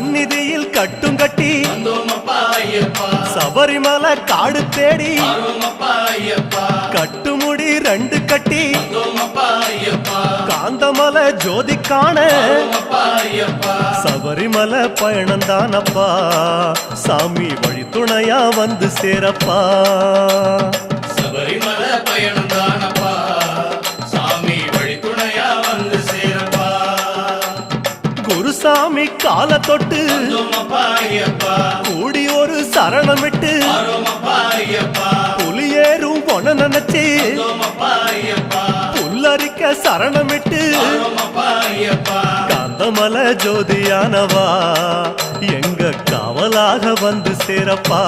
சந்நிதியில் கட்டும் கட்டி சபரிமலை காடு தேடி கட்டுமுடி 2 கட்டி காந்தமலை ஜோதி காண சபரிமலை பயணந்தானப்பா சாமி வழி துணையா வந்து சேரப்பா சபரிமலை பயணந்தானப்பா சாமி வழி துணையா வந்து சேரப்பா குருசாமி கால தொட்டு கூடி ஒரு சரணமிட்டு புலியேறும் பொன நினைச்சு புல்லரிக்க சரணமிட்டு காந்தமலை ஜோதியானவா எங்க காவலாக வந்து சேரப்பா